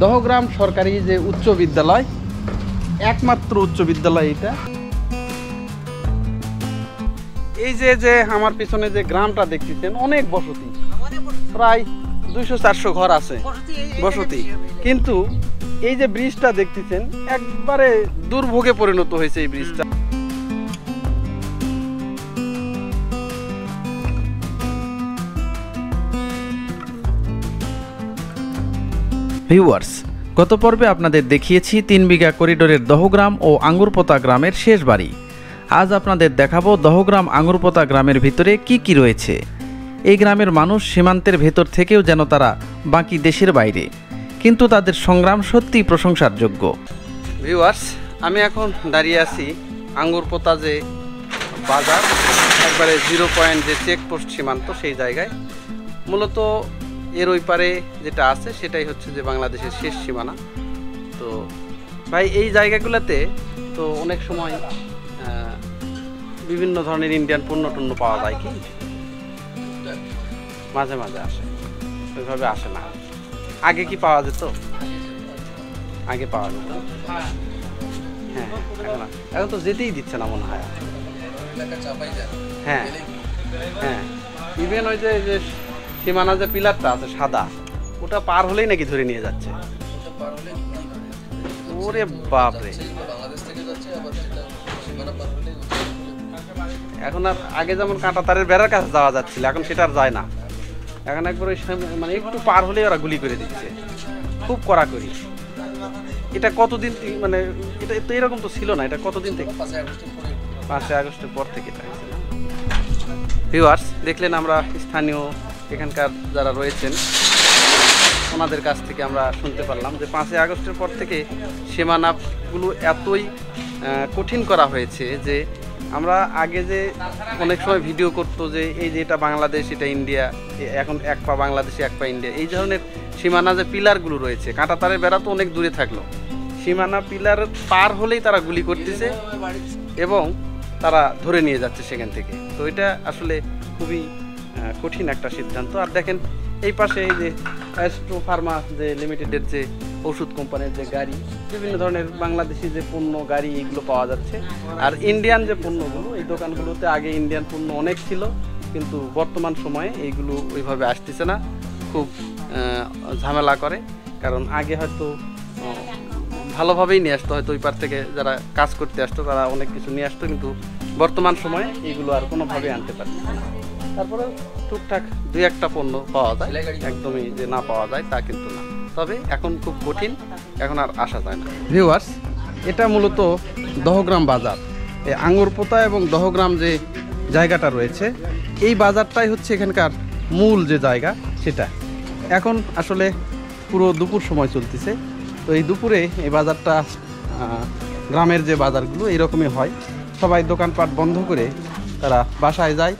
দহগ্রাম সরকারি যে উচ্চ বিদ্যালয়, একমাত্র উচ্চ বিদ্যালয় এটা। এই যে আমার পিছনে যে গ্রামটা দেখতেছেন, অনেক বসতি, প্রায় 200-400 ঘর আছে বসতি, কিন্তু এই যে ব্রিজটা দেখতেছেন একবারে দুর্ভোগে পরিণত হয়েছে এই ব্রিজটা। ভিউয়ার্স, গত পর্বে আপনাদের দেখিয়েছি 3 বিঘা করিডোরের দহগ্রাম ও আঙ্গুরপোতা গ্রামের শেষ বাড়ি। আজ আপনাদের দেখাবো দহগ্রাম আঙ্গুরপোতা গ্রামের ভিতরে কি কি রয়েছে। এই গ্রামের মানুষ সীমান্তের ভেতর থেকেও যেন তারা বাকি দেশের বাইরে, কিন্তু তাদের সংগ্রাম সত্যিই প্রশংসার যোগ্য। ভিউয়ার্স, আমি এখন দাঁড়িয়ে আছি আঙ্গুরপোতা যে বাজার, একবারে 0 পয়েন্ট যে চেকপোস্ট সীমান্ত, সেই জায়গায়। মূলত এর ওই পারে যেটা আছে সেটাই হচ্ছে যে বাংলাদেশের শেষ সীমানা। তো ভাই, এই জায়গাগুলোতে তো অনেক সময় বিভিন্ন ধরনের ইন্ডিয়ান পণ্য টণ্য পাওয়া যায়, কি মাঝে মাঝে আসে, ওইভাবে আসে না। আগে কি পাওয়া যেত? আগে পাওয়া যেত, হ্যাঁ। এখন তো যেতেই দিচ্ছে না মনে হয়। হ্যাঁ হ্যাঁ, ইভেন ওই যে সীমানা যে পিলারটা আছে সাদা, ওটা পার হলেই নাকি ধরে নিয়ে যাচ্ছে। ওরে বাপরে, এখন আর আগে যেমন কাঁটা তারের বেড়ার কাছে যাওয়া যাচ্ছিল, এখন সেটা আর যায় না। এখন একবার ওই মানে একটু পার হলেই ওরা গুলি করে দিচ্ছে, খুব কড়াকড়ি। এটা কতদিন, মানে এটা তো এরকম তো ছিল না। এটা কতদিন থেকে? 5 আগস্টের পর থেকে এটা হয়েছে না? ভিউয়ার্স, দেখলেন আমরা স্থানীয় এখানকার যারা রয়েছেন ওনাদের কাছ থেকে আমরা শুনতে পারলাম যে 5 আগস্টের পর থেকে সীমানাগুলো এতই কঠিন করা হয়েছে যে আমরা আগে যে অনেক সময় ভিডিও করতো যে এই যে এটা বাংলাদেশ, এটা ইন্ডিয়া, এখন এক পা বাংলাদেশে এক পা ইন্ডিয়া, এই ধরনের সীমানা যে পিলারগুলো রয়েছে, কাঁটা তারের বেড়া তো অনেক দূরে থাকলো, সীমানা পিলার পার হলেই তারা গুলি করতেছে এবং তারা ধরে নিয়ে যাচ্ছে সেখান থেকে। তো এটা আসলে খুবই কঠিন একটা সিদ্ধান্ত। আর দেখেন এই পাশে এই যে অ্যাস্ট্রো ফার্মা যে লিমিটেডের যে ওষুধ কোম্পানির যে গাড়ি, বিভিন্ন ধরনের বাংলাদেশি যে পণ্য গাড়ি, এইগুলো পাওয়া যাচ্ছে। আর ইন্ডিয়ান যে পণ্যগুলো, এই দোকানগুলোতে আগে ইন্ডিয়ান পণ্য অনেক ছিল, কিন্তু বর্তমান সময়ে এইগুলো ওইভাবে আসতেছে না, খুব ঝামেলা করে। কারণ আগে হয়তো ভালোভাবেই নিয়ে আসতো, হয়তো ওই পার থেকে যারা কাজ করতে আসতো তারা অনেক কিছু নিয়ে আসতো, কিন্তু বর্তমান সময়ে এইগুলো আর কোনোভাবেই আনতে পারছে না। তারপরে টুকটাক 2-1টা পণ্য পাওয়া যায়, একদমই যে না পাওয়া যায় তা কিন্তু না। তবে এখন খুব কঠিন, এখন আর আসা যায় না। ভিউয়ার্স, এটা মূলত দহগ্রাম বাজার। এই আঙ্গুরপোতা এবং দহগ্রাম যে জায়গাটা রয়েছে, এই বাজারটাই হচ্ছে এখানকার মূল যে জায়গা সেটা। এখন আসলে পুরো দুপুর সময় চলতেছে। তো এই দুপুরে এই বাজারটা, গ্রামের যে বাজারগুলো এইরকমই হয়, সবাই দোকানপাট বন্ধ করে তারা বাসায় যায়,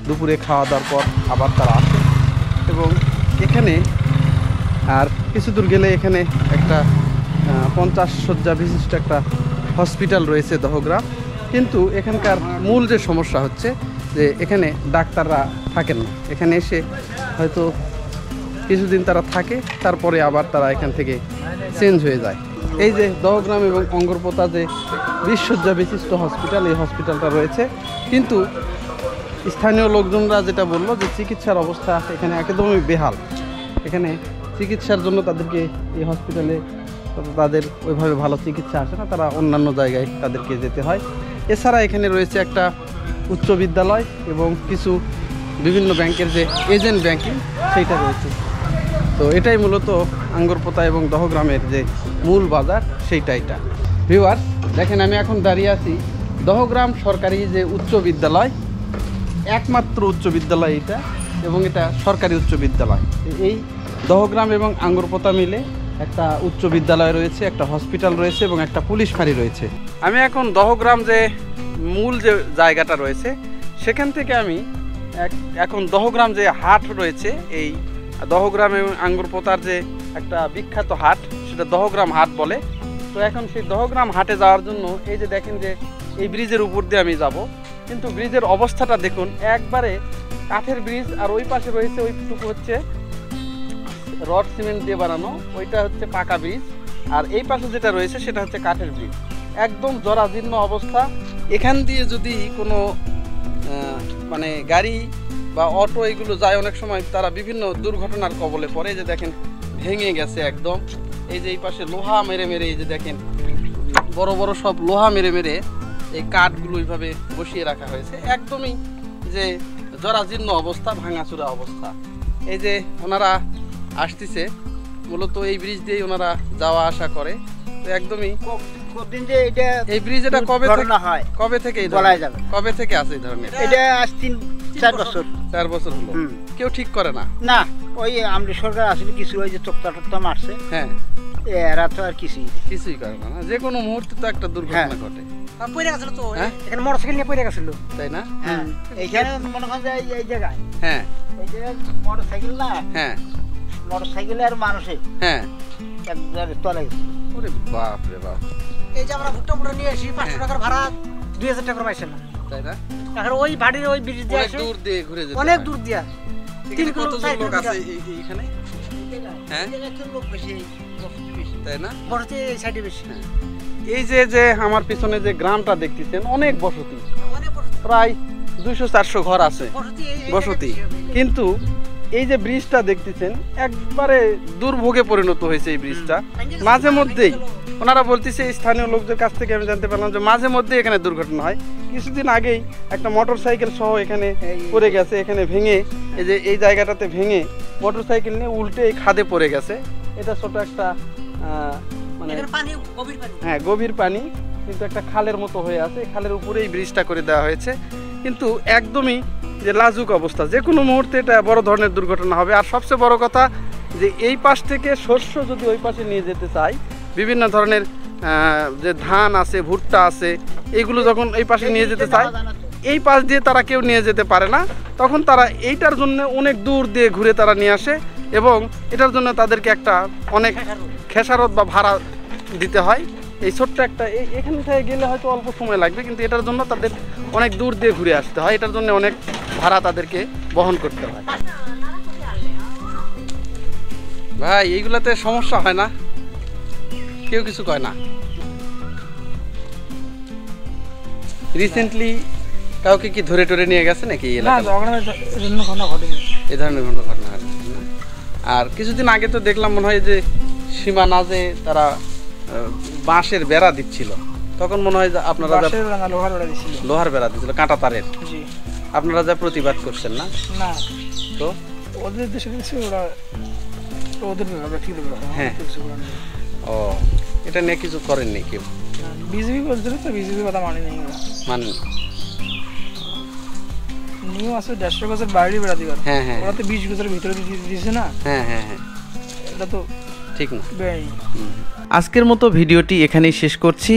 দুপুরে খাওয়া দাওয়ার পর আবার তারা আসে। এবং এখানে আর কিছু দূর গেলে এখানে একটা 50 শয্যা বিশিষ্ট একটা হসপিটাল রয়েছে দহগ্রাম। কিন্তু এখানকার মূল যে সমস্যা হচ্ছে যে এখানে ডাক্তাররা থাকেন না। এখানে এসে হয়তো কিছুদিন তারা থাকে, তারপরে আবার তারা এখান থেকে চেঞ্জ হয়ে যায়। এই যে দহগ্রাম এবং আঙ্গুরপোতা যে 20 শয্যা বিশিষ্ট হসপিটাল, এই হসপিটালটা রয়েছে, কিন্তু স্থানীয় লোকজনরা যেটা বললো যে চিকিৎসার অবস্থা এখানে একদমই বেহাল। এখানে চিকিৎসার জন্য তাদেরকে এই হসপিটালে তাদের ওইভাবে ভালো চিকিৎসা আসে না, তারা অন্যান্য জায়গায় তাদেরকে যেতে হয়। এছাড়া এখানে রয়েছে একটা উচ্চ বিদ্যালয় এবং কিছু বিভিন্ন ব্যাংকের যে এজেন্ট ব্যাংকিং সেইটা রয়েছে। তো এটাই মূলত আঙ্গুরপোতা এবং দহগ্রামের যে মূল বাজার, সেইটা এটা। ভিউয়ার্স, দেখেন আমি এখন দাঁড়িয়ে আছি দহগ্রাম সরকারি যে উচ্চ বিদ্যালয়, একমাত্র উচ্চ বিদ্যালয় এটা, এবং এটা সরকারি উচ্চ বিদ্যালয়। এই দহগ্রাম এবং আঙ্গুরপোতা মিলে একটা উচ্চ বিদ্যালয় রয়েছে, একটা হসপিটাল রয়েছে এবং একটা পুলিশ ফাঁড়ি রয়েছে। আমি এখন দহগ্রাম যে মূল যে জায়গাটা রয়েছে সেখান থেকে আমি এখন দহগ্রাম যে হাট রয়েছে, এই দহগ্রাম এবং আঙ্গুরপোতার যে একটা বিখ্যাত হাট, সেটা দহগ্রাম হাট বলে। তো এখন সেই দহগ্রাম হাটে যাওয়ার জন্য এই যে দেখেন যে এই ব্রিজের উপর দিয়ে আমি যাব, কিন্তু ব্রিজের অবস্থাটা দেখুন, একবারে কাঠের ব্রিজ, আর ওই পাশে রয়েছে ওইটুকু হচ্ছে রড সিমেন্ট দিয়ে বানানো, ওইটা হচ্ছে পাকা ব্রিজ। আর এই পাশে যেটা রয়েছে সেটা হচ্ছে কাঠের ব্রিজ, একদম জরাজীর্ণ অবস্থা। এখান দিয়ে যদি কোনো মানে গাড়ি বা অটো এগুলো যায়, অনেক সময় তারা বিভিন্ন দুর্ঘটনার কবলে পড়ে। যে দেখেন ভেঙে গেছে একদম। এই যে এই পাশে লোহা মেরে মেরে, এই যে দেখেন বড় বড় সব লোহা মেরে মেরে এই কাঠগুলো এইভাবে বসিয়ে রাখা হয়েছে, একদমই যে জরাজীর্ণ অবস্থা, ভাঙাচুরা অবস্থা। এই যে ওনারা আসতেছে, মূলত এই ব্রিজ দিয়েই ওনারা যাওয়া আসা করে। তো একদমই এই ব্রিজ এটা কবে থেকে কবে থেকে আছে এই ধরনের? এটা আজ 4 বছর 4 বছর হলো, কেউ ঠিক করে না। না, ওই আমরা সরকার আসলে কিছু ওই যে টক্তা মারছে, হ্যাঁ, এরা তো আর কিছুই করে না। যে কোনো মুহূর্তে তো একটা দুর্ঘটনা ঘটে। পড়ে গেছিল তো, এখানে মোটরসাইকেল নিয়ে পড়ে গেছিল, তাই না? হ্যাঁ, এইখানে মনে করেন যে এই জায়গায়, হ্যাঁ, এই জায়গায় মোটরসাইকেল না, হ্যাঁ, মোটরসাইকেল আর মানুষে, হ্যাঁ, একবারে তলে গেছে। ওরে বাপ রে বাপ। এই যে আমরা ভুট্টা নিয়ে আসি, 500 টাকার ভাড়া, 2000 টাকা পাইছে না, তাই না? এখন ওই ভাড়ির ওই ব্রিজ দিয়ে আসে, দূর দিয়ে ঘুরে যেতে, অনেক দূর দিয়ে। 3 কিলোমিটার লোক আছে এইখানে, হ্যাঁ, লোক বেশি, তাই না? বসতি এই সাইডে বেশি। এই যে আমার পিছনে যে গ্রামটা দেখতেছেন, অনেক বসতি, প্রায় 200-400 ঘর আছে বসতি। কিন্তু এই যে ব্রিজটা দেখতেছেন, একবারে দুর্ভোগে পরিণত হয়েছে এই ব্রিজটা। মাঝে মধ্যেই ওনারা বলতেছে, স্থানীয় লোকদের কাছ থেকে আমি জানতে পারলাম যে মাঝে মধ্যে এখানে দুর্ঘটনা হয়। কিছুদিন আগেই একটা মোটরসাইকেল সহ এখানে পড়ে গেছে, এখানে ভেঙে, এই যে এই জায়গাটাতে ভেঙে মোটরসাইকেল নিয়ে উল্টে এই খাদে পড়ে গেছে। এটা ছোট একটা মানে হ্যাঁ গভীর পানি, কিন্তু একটা খালের মতো হয়ে আছে, খালের উপরে এই ব্রিজটা করে দেওয়া হয়েছে। কিন্তু একদমই যে লাজুক অবস্থা, যে কোনো মুহূর্তে এটা বড় ধরনের দুর্ঘটনা হবে। আর সবচেয়ে বড় কথা যে এই পাশ থেকে শস্য যদি ওই পাশে নিয়ে যেতে চাই, বিভিন্ন ধরনের যে ধান আছে, ভুট্টা আছে, এইগুলো যখন এই পাশে নিয়ে যেতে চায়, এই পাশ দিয়ে তারা কেউ নিয়ে যেতে পারে না। তখন তারা এইটার জন্য অনেক দূর দিয়ে ঘুরে তারা নিয়ে আসে, এবং এটার জন্য তাদেরকে একটা অনেক খেসারত বা ভাড়া দিতে হয়। এই ছোট্ট একটা এখান থেকে গেলে হয়তো অল্প সময় লাগবে, কিন্তু এটার জন্য তাদের অনেক দূর দিয়ে ঘুরে আসতে হয়, এটার জন্য অনেক ভাড়া তাদেরকে বহন করতে হয়। ভাই এইগুলাতে সমস্যা হয় না? কেউ কিছু কয় না? রিসেন্টলি কাউকে কি ধরে টরে নিয়ে গেছে নাকি এই ধরনের ঘটনা? আর কিছুদিন আগে তো দেখলাম মনে হয় যে সীমানা যে তারা বাঁশের বেড়া দিচ্ছিল, তখন মনে হয় আপনারা লোহার বেড়া দিচ্ছিল, কাঁটা তারের, আপনারা যা প্রতিবাদ করছেন না? না, তো ওদের দেশে ওরা ওদের হ্যাঁ, ও এটা নিয়ে কিছু করেননি কেউ? বিজেপি বলছিল তো, বিজেপি কথা মানেনি, নিউ আছে 150 গজের বাইরে বেড়া দিবার। হ্যাঁ হ্যাঁ, ওরা তো 20 গজের ভিতরে দিয়েছে না। হ্যাঁ হ্যাঁ হ্যাঁ, এটা তো ঠিক না। আজকের মতো ভিডিওটি এখানেই শেষ করছি।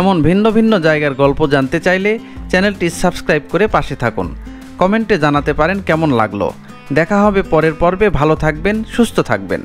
এমন ভিন্ন ভিন্ন জায়গার গল্প জানতে চাইলে চ্যানেলটি সাবস্ক্রাইব করে পাশে থাকুন। কমেন্টে জানাতে পারেন কেমন লাগলো। দেখা হবে পরের পর্বে। ভালো থাকবেন, সুস্থ থাকবেন।